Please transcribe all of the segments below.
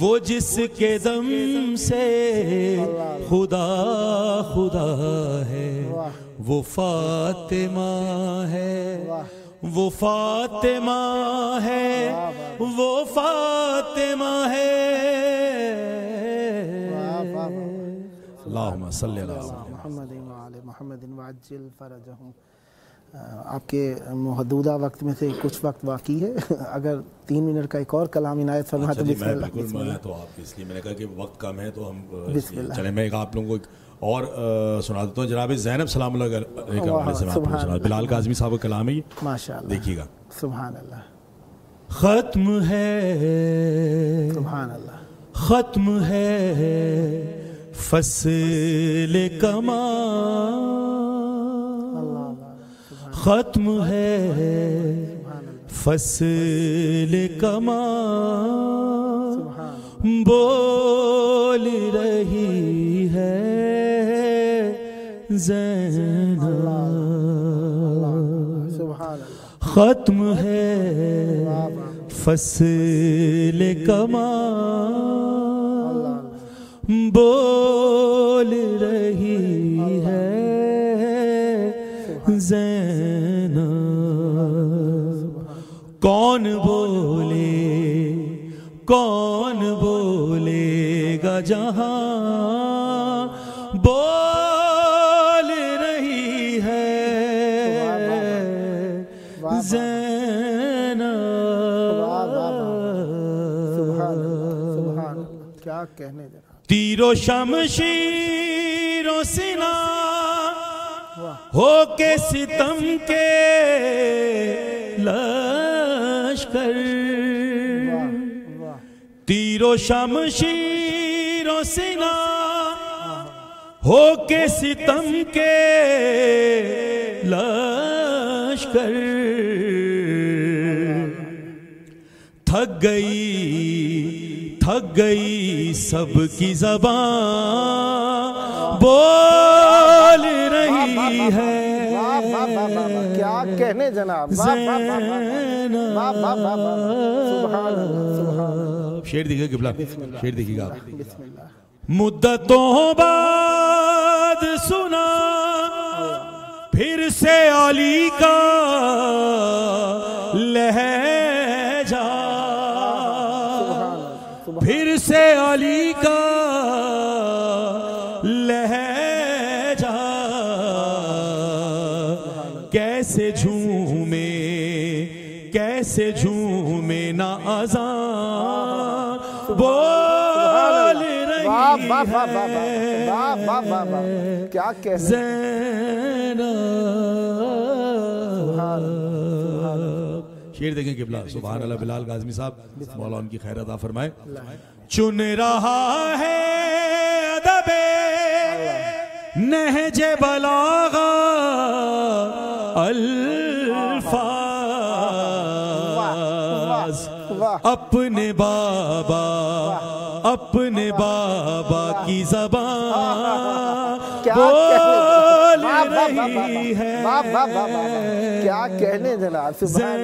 وہ جس کے دم سے خدا خدا ہے، وہ فاطمہ ہے، وہ فاطمہ ہے، وہ فاطمہ ہے۔ اللہم صلی اللہ علیہ محمد وعلی محمد وعجل فرجہم۔ آپ کے محدودہ وقت میں سے کچھ وقت باقی ہے، اگر 3 منٹ کا ایک اور کلام عنایت فرمائے تو بسم اللہ۔ بالکل، میں تو آپ اس لیے میں نے کہا کہ وقت کم ہے تو ہم چلیں، میں آپ لوگوں کو ایک اور سنا دیتا ہوں۔ جناب زینب سلام اللہ علیہ بلال کاظمی صاحب کا کلام ہے یہ، ماشاءاللہ، دیکھیے گا۔ سبحان اللہ، ختم ہے، سبحان اللہ، ختم ہے فصل کمال، ختم ہے فصل کمال، بول رہی ہے زینب، سبحان اللہ، ختم ہے فصل کمال، بول رہی ہے زینب۔ کون بولے گا جہاں، بول رہی ہے زینب۔ کیا کہنے جناب، تیر و شمشیر و سنا ہو کے ستم کے لشکر، تیر و شمشیر و سنا ہو کے ستم کے لشکر، تھک گئی سب کی زبان، بول رہی ہے کیا کہنے جناب، شعر دیکھیے قبلہ، شعر دیکھیے گا۔ بسم اللہ۔ مدتوں بعد سنا پھر سے علی کا لہجہ، پھر سے علی کا لہجہ، کیسے جھومے نہ اذان، بول رہی ہے کیا کہنے زینب۔ شعر دیکھیں قبلہ، سبحان اللہ۔ بلال کاظمی صاحب مولا ان کی خیر عطا فرمائے۔ چن رہا ہے ادب نہج بلاغہ الفاظ، اپنے بابا کی زبان، بول رہی ہے کیا کہنے جناب، سبحان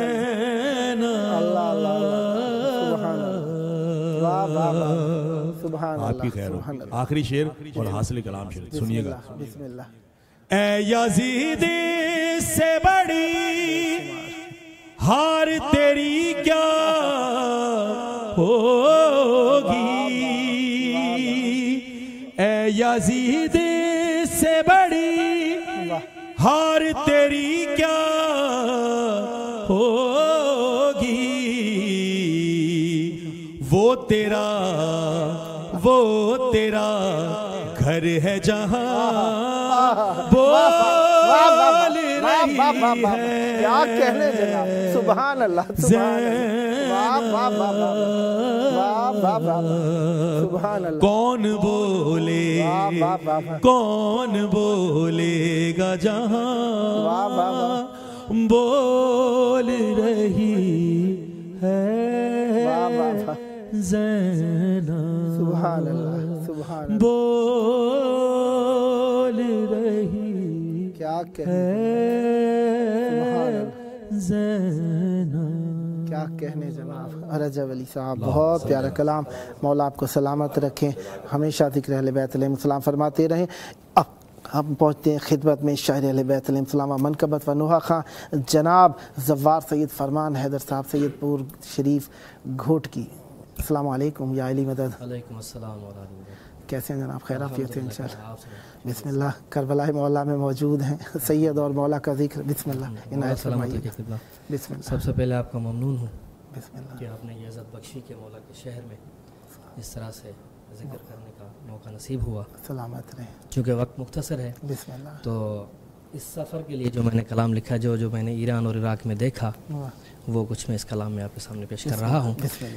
اللہ، سبحان آپ کی خیر ہو۔ آخری شعر اور حاصل کلام شعر سنیے گا۔ بسم اللہ۔ اے یزید سے بڑی ہار تیری کیا ہوگی، اے یزید سے بڑی ہار تیری کیا ہوگی، وہ تیرا گھر ہے جہاں، بول رہی ہے کیا کہنے جناب، سبحان اللہ، سبحان اللہ۔ کون بولے گا جہاں، بول رہی ہے زینب، سبحان اللہ، سبحان اللہ، بول رہی کیا کہنے ہے زینب۔ کیا کیا کہنے جناب رجب علی صاحب، بہت پیارا کلام. مولا آپ کو سلامت رکھیں، ہمیشہ ذکر اہل بیت علیہ السلام فرماتے رہیں. اب ہم پہنچتے ہیں خدمت میں شاعر اہل بیت علیہ السلام و منقبت و نوحہ خان جناب زوار سید فرمان حیدر صاحب سید پور شریف گھوٹ کی. السلام علیکم یا علی مدد. وعلیکم السلام ورحمۃ اللہ. کیسے ہیں جناب؟ خیر عافیت سے انشاءاللہ. بسم اللہ. کربلا مولا میں موجود ہیں سید اور مولا کا ذکر. بسم اللہ عنایت فرمائیے. بسم اللہ. سب سے پہلے آپ کا ممنون ہوں بسم اللہ. کہ آپ نے یہ عزت بخشی کہ مولا کے شہر میں اس طرح سے ذکر کرنے کا موقع نصیب ہوا. سلامت رہیں. چونکہ وقت مختصر ہے بسم اللہ. تو اس سفر کے لیے جو میں نے کلام لکھا، جو میں نے ایران اور عراق میں دیکھا، وہ کچھ میں اس کلام میں آپ کے سامنے پیش کر رہا ہوں.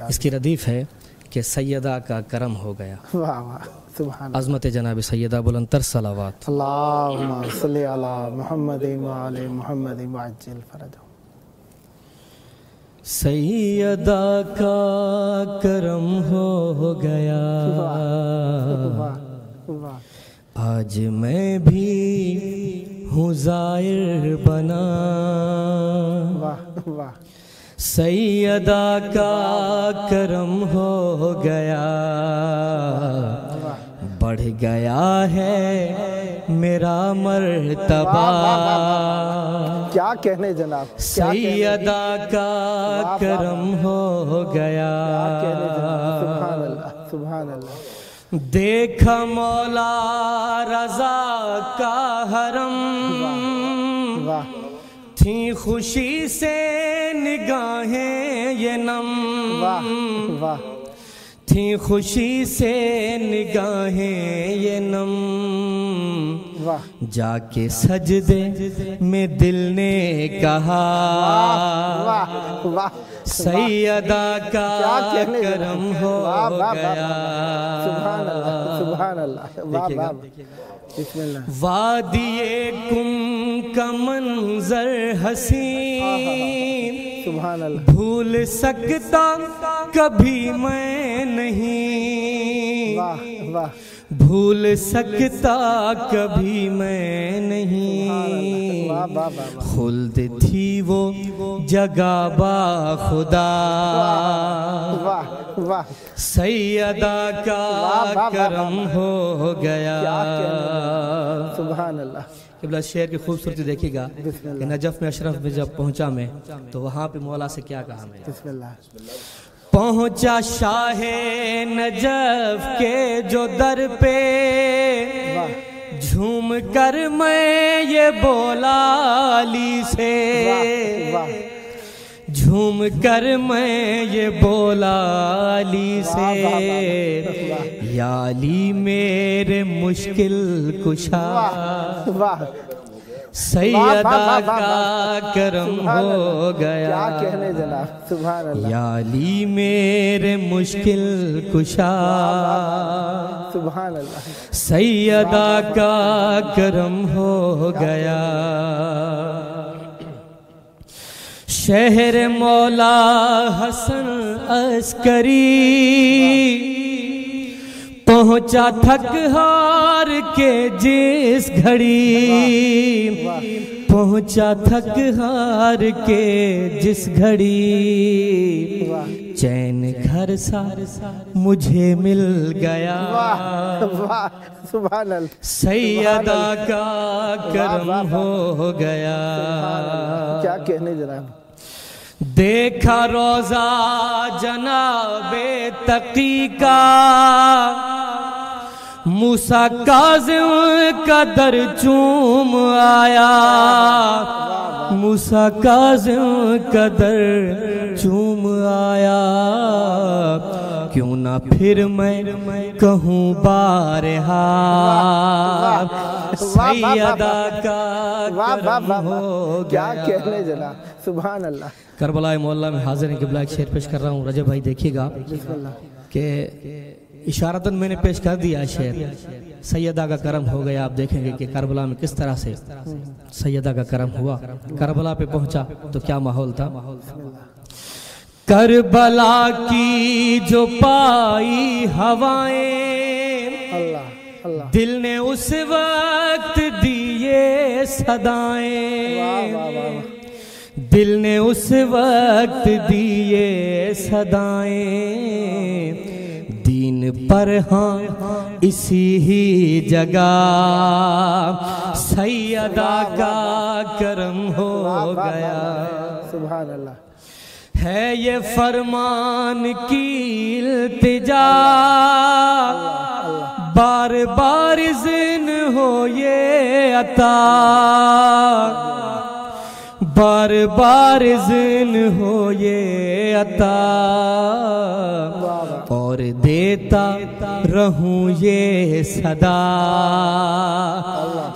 اس کی ردیف ہے کہ سیدہ کا کرم ہو گیا. واہ واہ سبحان اللہ. عظمت جناب سیدہ بلندتر صلوات. اللہم صلی علی محمد و علی محمد وعجل فرجہ. سیدہ کا کرم ہو گیا، آج میں بھی ہوں زائر بنا. سیدہ کا کرم ہو گیا، بڑھ گیا ہے میرا مرتبہ. کیا کہنے جناب. سیدہ کا کرم ہو گیا، سبحان اللہ سبحان اللہ. دیکھا مولا رضا کا حرم، تھی خوشی سے نگاہیں یہ نم. تھی خوشی سے نگاہیں یہ نم. جا کے سجدے میں دل نے کہا، سیدہ کا کرم ہو گیا. سبحان اللہ سبحان اللہ. بسم اللہ. وادی کم کا منظر حسین، سبحان اللہ. بھول سکتا کبھی میں نہیں. واہ واہ. بھول سکتا کبھی میں نہیں. خلد تھی وہ جگہ با خدا. سیدہ کا کرم ہو گیا. سبحان اللہ. قبلہ شعر کی خوبصورتی دیکھیے گا کہ نجف میں اشرف میں جب پہنچا میں تو وہاں پہ مولا سے کیا کہا میں. بسم اللہ. پہنچا شاہ نجف کے جو در پہ، جھوم کر میں یہ بولا علی سے. جھوم کر میں یہ بولا علی سے، یا علی میرے مشکل کشا. سیدہ کا کرم ہو گیا. کیا کہنے جناب. سبحان اللہ. یا علی میرے مشکل کشا. سبحان اللہ. سیدہ کا کرم ہو گیا. شہر مولا حسن عسکری پہنچا تھک ہار کے جس گھڑی. پہنچا تھک ہار کے جس گھڑی. چین گھر سا مجھے مل گیا. سبحان اللہ. سیدہ کا کرم ہو گیا. کیا کہنے جناب. دیکھا روزہ جناب تقی کا، موسیٰ کاظم کا در چوم آیا. موسیٰ کاظم کا در چوم آیا. کیوں نہ پھر میں کہوں بارہا، سیدہ کا کرم ہو گیا. کیا کہنے جناب. سبحان اللہ. کربلا معلیٰ میں حاضر ہیں. قبلہ ایک شعر پیش کر رہا ہوں. رجب بھائی دیکھیے گا کہ اشارتاً میں نے پیش کر دیا شعر. سیدہ کا کرم ہو گیا. آپ دیکھیں گے کہ کربلا میں کس طرح سے سیدہ کا کرم ہوا. کربلا پہ پہنچا تو کیا ماحول تھا. کربلا کی جو پائی ہوائیں، دل نے اس وقت دیے صدائیں. دل نے اس وقت دیے صدائیں دین پر ہاں اسی ہی جگہ سیدہ کا کرم ہو گیا سبحان اللہ ہے یہ فرمان کی التجا بار بار اذن ہو یہ عطا بار بار اذن ہو یہ عطا اور دیتا رہوں یہ صدا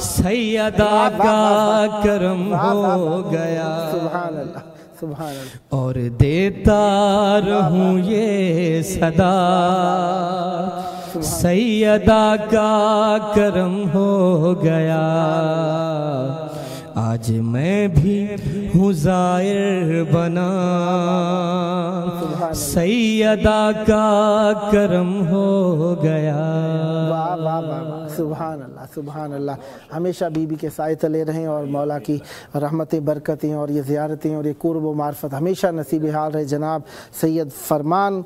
سیدہ کا کرم ہو گیا سبحان اللہ سبحان اللہ اور دیتا رہوں یہ صدا سیدہ کا کرم ہو گیا آج میں بھی ہوں زائر بنا سیدہ کا کرم ہو گیا واہ واہ واہ واہ سبحان اللہ سبحان اللہ ہمیشہ بی بی کے سائے تلے رہیں اور مولا کی رحمتیں برکتیں اور یہ زیارتیں اور یہ قرب و معرفت ہمیشہ نصیب حال رہے جناب سید فرمان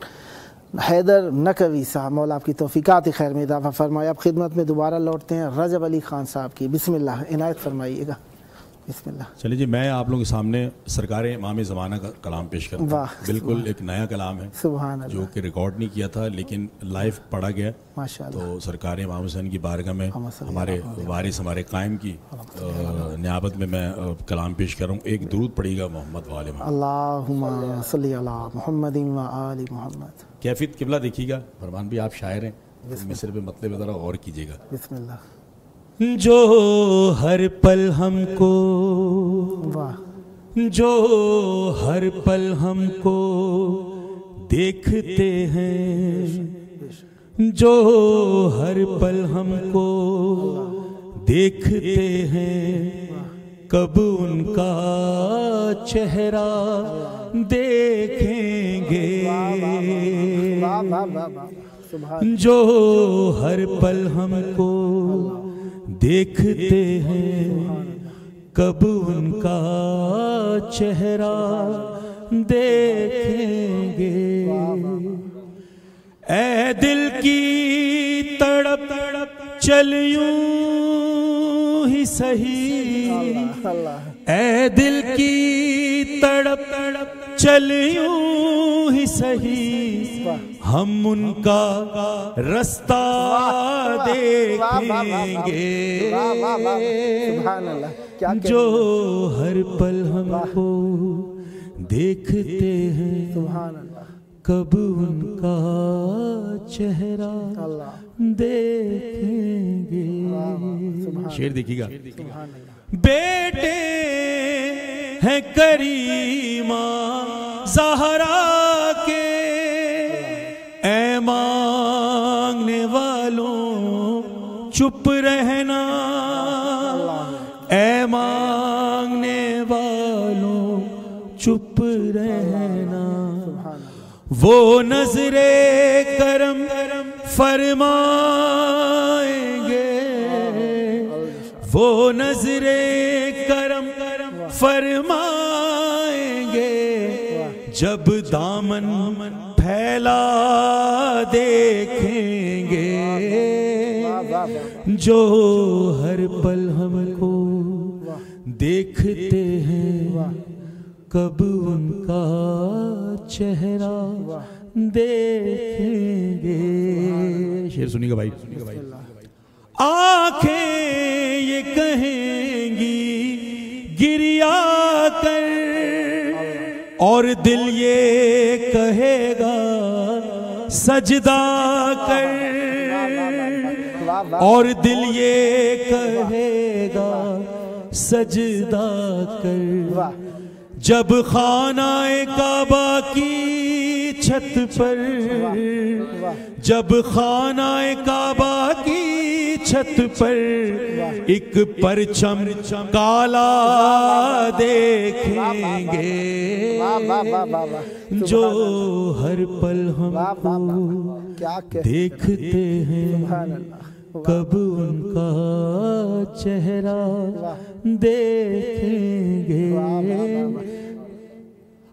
حیدر نقوی صاحب مولا آپ کی توفیقات خیر میں اضافہ فرمائے اب خدمت میں دوبارہ لوٹتے ہیں رجب علی خان صاحب کی بسم اللہ عنایت فرمائیے گا بسم اللہ چلیے جی میں آپ لوگوں کے سامنے سرکار امام زمانہ کا کلام پیش کرتا ہوں بالکل ایک نیا کلام ہے سبحان اللہ جو کہ ریکارڈ نہیں کیا تھا لیکن لائیو پڑھا گیا ماشاءاللہ تو سرکار امام حسین کی بارگاہ میں ہمارے وارث ہمارے قائم کی نیابت میں کلام پیش کر رہا ہوں ایک درود پڑھیے گا محمد وآل محمد اللہم صلی علی محمد و آل محمد کیفیت قبلہ دیکھیے گا فرمان بھی آپ شاعر ہیں مصر پہ مطلب ذرا غور کیجیے گا بسم اللہ جو ہر پل ہم کو واہ جو ہر پل ہم کو دیکھتے ہیں جو ہر پل ہم کو دیکھتے ہیں کب ان کا چہرہ دیکھیں گے واہ واہ واہ واہ سبحان جو ہر پل ہم کو دیکھتے ہیں کب ان کا چہرہ دیکھیں گے اے دل کی تڑپ چل یوں ہی سہی اے دل کی تڑپ چل یوں ہی سہی ہم ان کا رستہ دیکھیں گے سبحان اللہ کیا جو ہر پل ہم کو دیکھتے ہیں سبحان اللہ کب ان کا چہرہ اللہ دیکھیں گے شعر دیکھیے گا سبحان اللہ بیٹے ہیں کریمہ زہرا کے اے مانگنے والوں چپ رہنا اے مانگنے والوں چپ رہنا وہ نظر کرم فرمائیں گے وہ نظر کرم فرمائیں گے جب دامن پھیلا دیکھیں گے جو ہر پل ہم کو دیکھتے ہیں کب ان کا چہرہ دیکھیں گے شعر سنیے گا بھائی آنکھیں یہ کہیں گی گریا کر اور دل یہ کہے گا سجدہ کر اور دل یہ کہے گا سجدہ کر جب خانہ کعبہ کی چھت پر جب خانہ کعبہ کی چھت پر ایک پرچم کالا دیکھیں گے جو ہر پل ہم کو دیکھتے ہیں کب ان کا چہرہ دیکھیں گے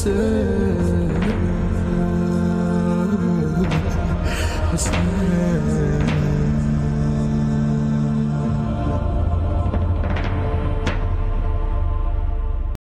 Sir